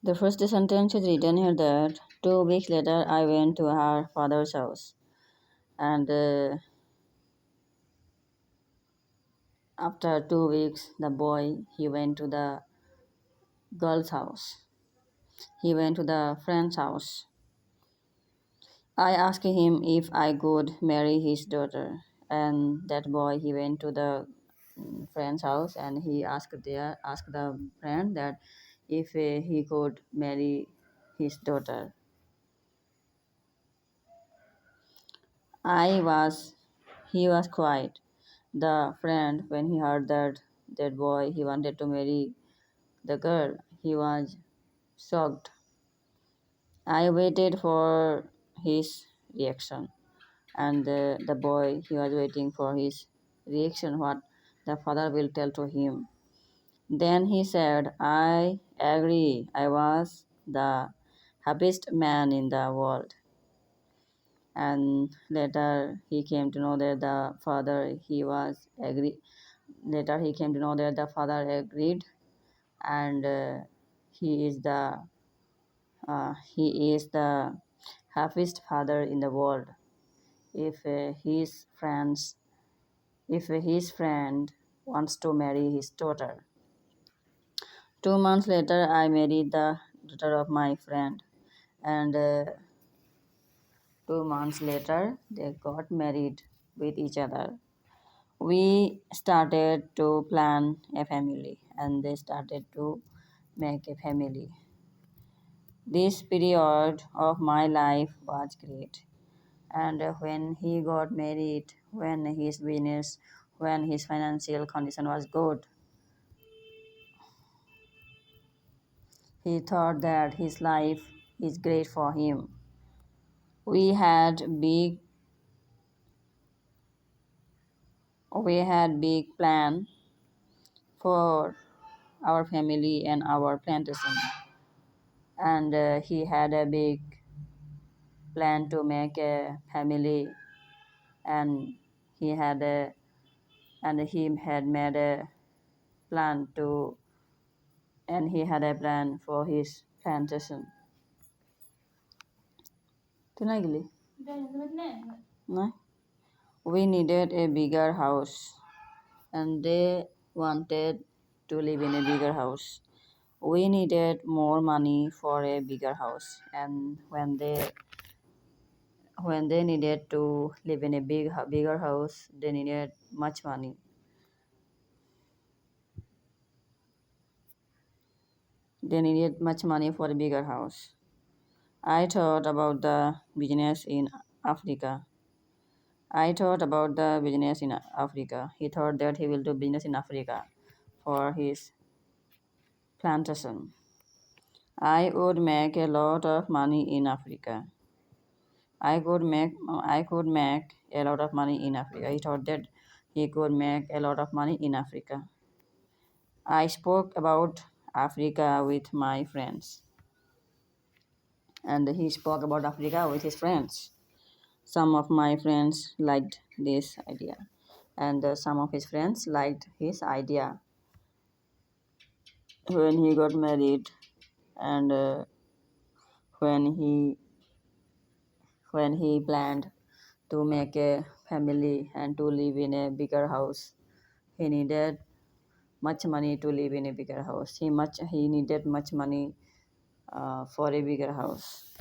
The first sentence is written here that 2 weeks later I went to her father's house, and after 2 weeks the boy he went to the girl's house. He went to the friend's house. I asked him if I could marry his daughter, and that boy he went to the friend's house and he asked the friend that if he could marry his daughter. I was he was quiet. The friend, when he heard that boy he wanted to marry the girl, he was shocked. I waited for his reaction, and the boy he was waiting for his reaction, what the father will tell to him. Then he said, I agree, I was the happiest man in the world. And later he came to know that the father he was agree. Later he came to know that the father agreed, and he is the happiest father in the world. If his friend wants to marry his daughter. 2 months later, I married the daughter of my friend, and 2 months later, they got married with each other. We started to plan a family, and they started to make a family. This period of my life was great. And when he got married, when his financial condition was good, he thought that his life is great for him. We had big we had big plan for our family and our plantation, and he had a big plan to make a family, and he had a he had made a plan to and he had a plan for his plantation. Tunai geli? No? We needed a bigger house, and they wanted to live in a bigger house. We needed more money for a bigger house, and when they needed to live in a bigger house, they needed much money. They needed much money for a bigger house. I thought about the business in Africa. I thought about the business in Africa. He thought that he will do business in Africa for his plantation. I would make a lot of money in Africa. I could make a lot of money in Africa. He thought that he could make a lot of money in Africa. I spoke about Africa with my friends, and he spoke about Africa with his friends. Some of my friends liked this idea, and some of his friends liked his idea. When he got married, and when he when he planned to make a family and to live in a bigger house, he needed much money to live in a bigger house. He needed much money for a bigger house.